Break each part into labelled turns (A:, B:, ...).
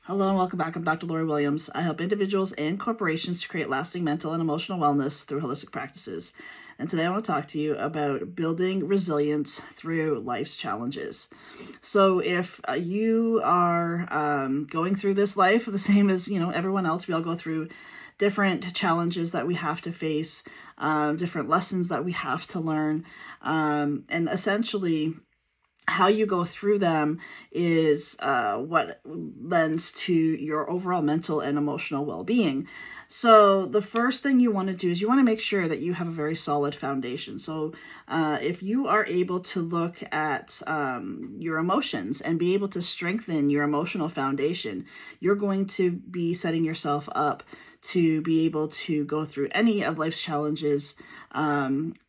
A: Hello and welcome back. I'm Dr. Lori Williams. I help individuals and corporations to create lasting mental and emotional wellness through holistic practices. And today I want to talk to you about building resilience through life's challenges. So if you are going through this life the same as everyone else, we all go through different challenges that we have to face, different lessons that we have to learn, and essentially how you go through them is what lends to your overall mental and emotional well-being. So the first thing you want to do is you want to make sure that you have a very solid foundation. So if you are able to look at your emotions and be able to strengthen your emotional foundation, you're going to be setting yourself up to be able to go through any of life's challenges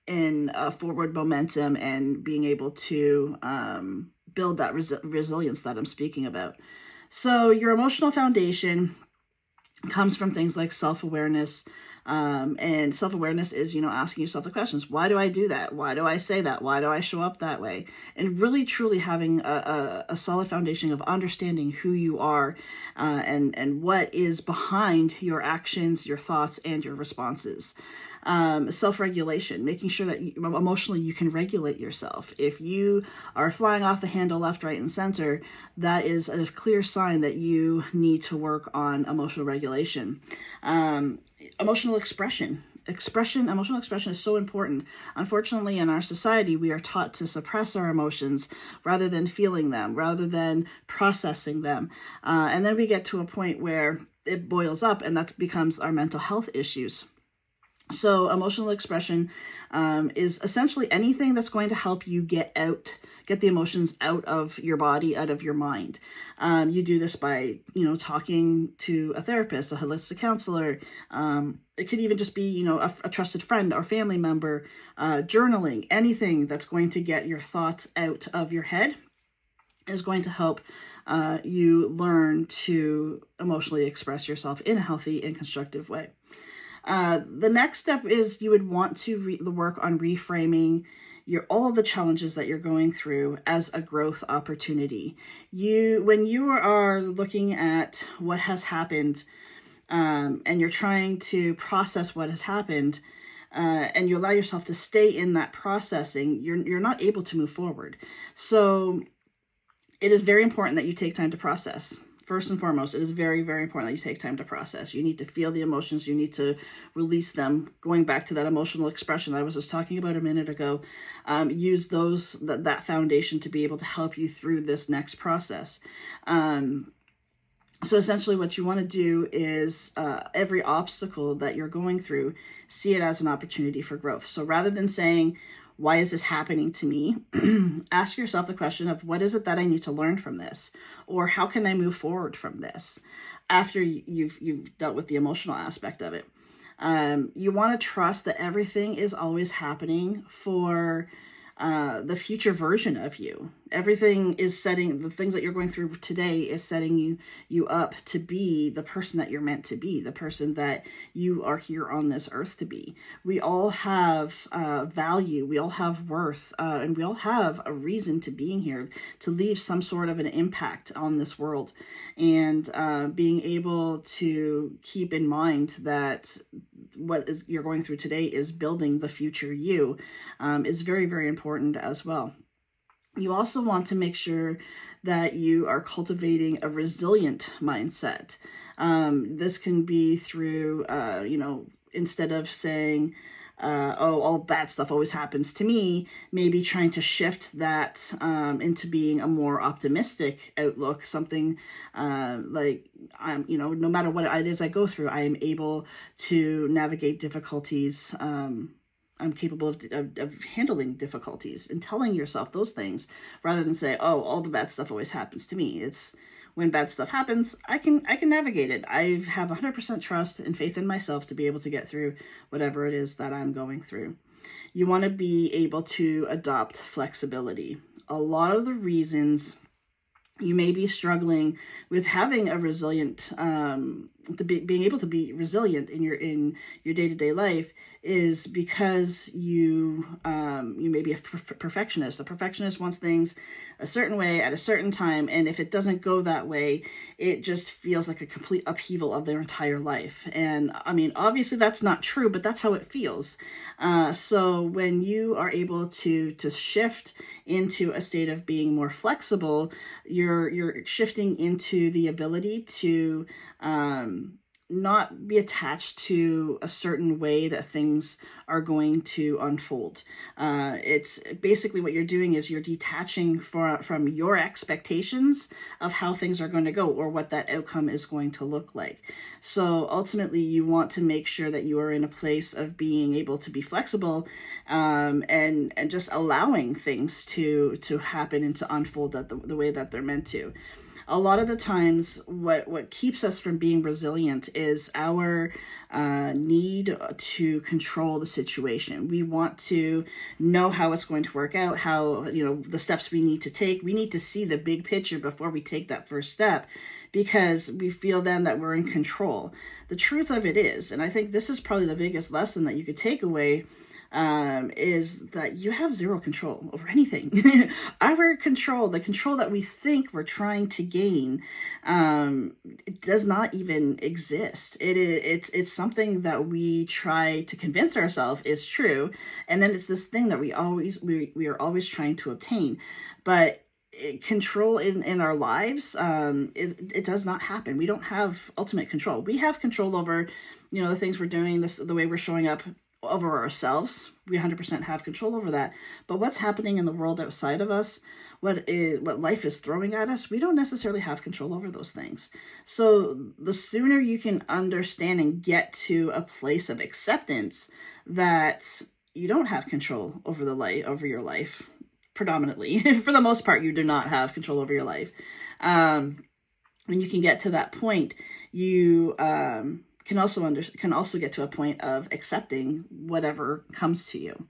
A: in forward momentum and being able to build that resilience that I'm speaking about. So your emotional foundation comes from things like self-awareness. And self-awareness is, asking yourself the questions, why do I do that? Why do I say that? Why do I show up that way? And really, truly having a solid foundation of understanding who you are and what is behind your actions, your thoughts, and your responses. Self-regulation, making sure that emotionally you can regulate yourself. If you are flying off the handle left, right, and center, that is a clear sign that you need to work on emotional regulation. Emotional expression. Emotional expression is so important. Unfortunately, in our society, we are taught to suppress our emotions rather than feeling them, rather than processing them. And then we get to a point where it boils up, and that becomes our mental health issues. So emotional expression is essentially anything that's going to help you get the emotions out of your body, out of your mind. You do this by, talking to a therapist, a holistic counselor. It could even just be, a trusted friend or family member, journaling. Anything that's going to get your thoughts out of your head is going to help you learn to emotionally express yourself in a healthy and constructive way. The next step is you would want to work on reframing all of the challenges that you're going through as a growth opportunity. When you are looking at what has happened, and you're trying to process what has happened, and you allow yourself to stay in that processing, you're not able to move forward. So it is very important that you take time to process. First and foremost, it is very, very important that you take time to process. You need to feel the emotions. You need to release them. Going back to that emotional expression I was just talking about a minute ago, use that foundation to be able to help you through this next process. So essentially what you want to do is every obstacle that you're going through, see it as an opportunity for growth. So rather than saying, why is this happening to me? Ask yourself the question of, what is it that I need to learn from this? Or how can I move forward from this after you've dealt with the emotional aspect of it? You want to trust that everything is always happening for the future version of you. Everything is the things that you're going through today is setting you up to be the person that you're meant to be, the person that you are here on this earth to be. We all have value, we all have worth, and we all have a reason to being here, to leave some sort of an impact on this world. And being able to keep in mind that you're going through today is building the future you is very, very important as well. You also want to make sure that you are cultivating a resilient mindset. This can be through, instead of saying, all bad stuff always happens to me, maybe trying to shift that into being a more optimistic outlook, something like, no matter what it is I go through, I am able to navigate difficulties. I'm capable of handling difficulties, and telling yourself those things rather than say, oh, all the bad stuff always happens to me. It's when bad stuff happens, I can navigate it. I have 100% trust and faith in myself to be able to get through whatever it is that I'm going through. You want to be able to adopt flexibility. A lot of the reasons You may be struggling with having a resilient, being able to be resilient in your day-to-day life is because you may be a perfectionist. A perfectionist wants things a certain way at a certain time, and if it doesn't go that way, it just feels like a complete upheaval of their entire life. And I mean, obviously that's not true, but that's how it feels. So when you are able to shift into a state of being more flexible, you're shifting into the ability to not be attached to a certain way that things are going to unfold. It's basically what you're doing is you're detaching from your expectations of how things are going to go or what that outcome is going to look like. So ultimately, you want to make sure that you are in a place of being able to be flexible, and just allowing things to happen and to unfold the way that they're meant to. A lot of the times what keeps us from being resilient is our need to control the situation. We want to know how it's going to work out, how, the steps we need to take. We need to see the big picture before we take that first step, because we feel then that we're in control. The truth of it is, and I think this is probably the biggest lesson that you could take away, is that you have zero control over anything. Our control, the control that we think we're trying to gain, it does not even exist. It's something that we try to convince ourselves is true, and then it's this thing that we are always trying to obtain. But control in our lives, it does not happen. We don't have ultimate control. We have control over, the things we're doing, the way we're showing up, over ourselves. We 100% have control over that. But what's happening in the world outside of us, what life is throwing at us, we don't necessarily have control over those things. So the sooner you can understand and get to a place of acceptance that you don't have control over over your life, predominantly, for the most part, you do not have control over your life. When you can get to that point, you can also get to a point of accepting whatever comes to you,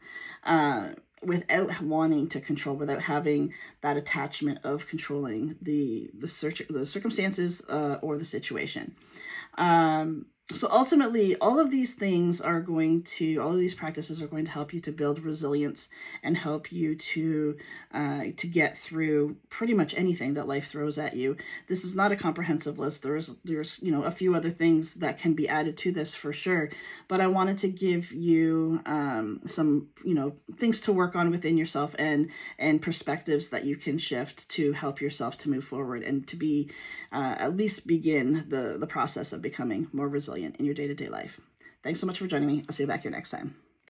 A: without wanting to control, without having that attachment of controlling the circumstances or the situation. So ultimately, all of these practices are going to help you to build resilience and help you to get through pretty much anything that life throws at you. This is not a comprehensive list. There's a few other things that can be added to this for sure, but I wanted to give you some things to work on within yourself and perspectives that you can shift to help yourself to move forward and to be at least begin the process of becoming more resilient in your day-to-day life. Thanks so much for joining me. I'll see you back here next time.